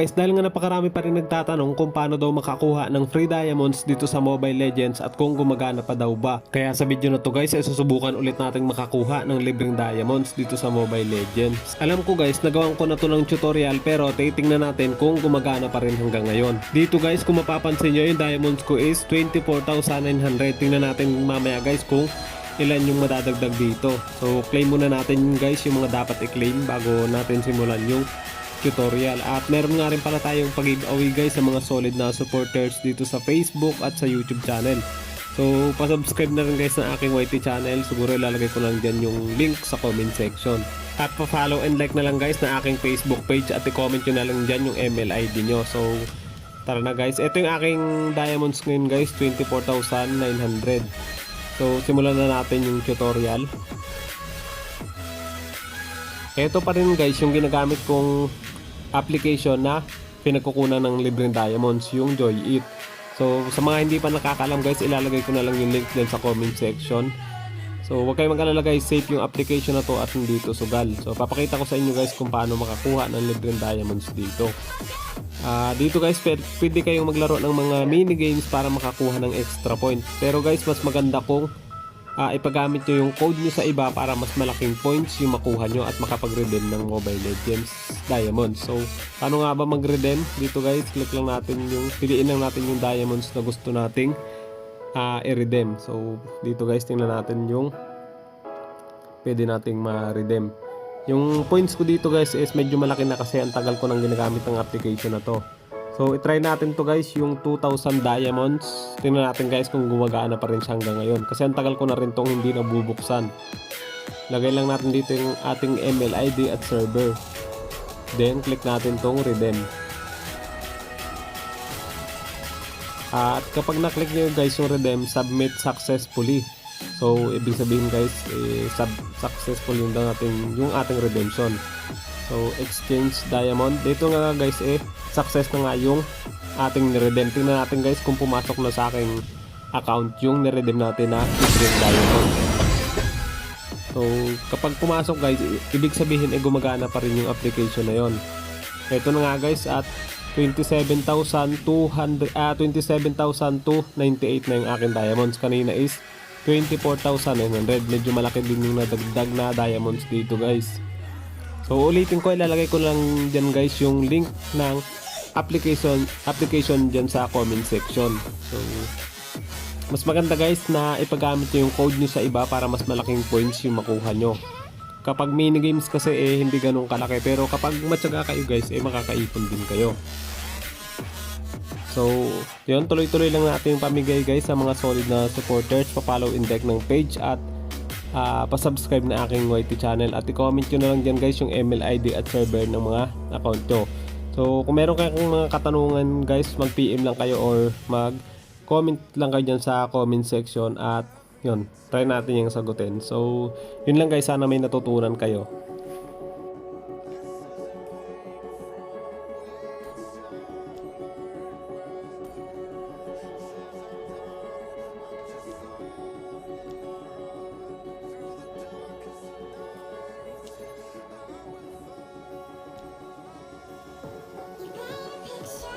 guys, dahil nga napakarami pa rin nagtatanong kung paano daw makakuha ng free diamonds dito sa Mobile Legends at kung gumagana pa daw ba. Kaya sa video na to guys ay susubukan ulit nating makakuha ng libreng diamonds dito sa Mobile Legends. Alam ko guys, nagawan ko na to ng tutorial pero titingnan natin kung gumagana pa rin hanggang ngayon. Dito guys, kung mapapansin nyo, yung diamonds ko is 24,900. Tingnan natin mamaya guys kung ilan yung madadagdag dito. So claim muna natin guys yung mga dapat i-claim bago natin simulan yung tutorial. At meron nga rin pala tayong pag-giveaway guys sa mga solid na supporters dito sa Facebook at sa YouTube channel. So pa-subscribe na rin guys ng aking YT channel. Siguro ilalagay ko lang dyan yung link sa comment section. At pa-follow and like na lang guys na aking Facebook page at i-comment nyo na lang dyan yung ML ID nyo. So tara na guys. Ito yung aking diamonds ngayon guys, 24,900. So simulan na natin yung tutorial. Ito pa rin guys yung ginagamit kong application na pinagkukunan ng libreng diamonds, yung Joy It. So sa mga hindi pa nakakalam guys, ilalagay ko na lang yung link din sa comment section. So huwag kayong mag-alala guys, safe yung application na to at hindi ito sugal. So papakita ko sa inyo guys kung paano makakuha ng libreng diamonds dito. Dito guys, pwede kayong maglaro ng mga mini games para makakuha ng extra point. Pero guys, mas maganda kung ipagamit nyo yung code nyo sa iba para mas malaking points yung makuha nyo at makapag-redeem ng Mobile Legends Diamonds. So, paano nga ba mag-redeem? Dito guys, click lang natin yung, piliin lang natin yung diamonds na gusto nating i-redeem. So, dito guys, tingnan natin yung pwede nating ma-redeem. Yung points ko dito guys is medyo malaki na kasi ang tagal ko nang ginagamit ng application na to. So, itry natin to guys, yung 2,000 diamonds. Tingnan natin guys kung gumagana pa rin siya hanggang ngayon. Kasi ang tagal ko na rin tong hindi nabubuksan. Lagay lang natin dito yung ating ML ID at server. Then, click natin tong redeem. At kapag na-click nyo guys yung redeem, submit successfully. So, ibig sabihin guys, successful yung ating redemption. So, exchange diamond. Dito nga guys, success na nga yung ating niredeem. Tingnan natin guys kung pumasok na sa aking account yung niredeem natin na libreng diamond. So, kapag pumasok guys, ibig sabihin gumagana pa rin yung application na yon. Ito na nga guys, at 27,298 na yung aking diamonds. Kanina is 24,900. Medyo malaki din yung nadagdag na diamonds dito guys. So ulitin ko, ilalagay ko lang dyan guys yung link ng application dyan sa comment section. So mas maganda guys na ipagamit nyo yung code nyo sa iba para mas malaking points yung makuha nyo. Kapag minigames kasi hindi ganun kalaki, pero kapag matyaga kayo guys makakaipon din kayo. So yun, tuloy-tuloy lang natin yung pamigay guys sa mga solid na supporters. Pa-follow and like ng page at pa-subscribe na aking YT channel at i-comment nyo na lang dyan guys yung ML ID at server ng mga account nyo. So kung meron kayong mga katanungan guys, mag-PM lang kayo or mag-comment lang kayo dyan sa comment section at yun, try natin yung sagutin. So yun lang guys, sana may natutunan kayo.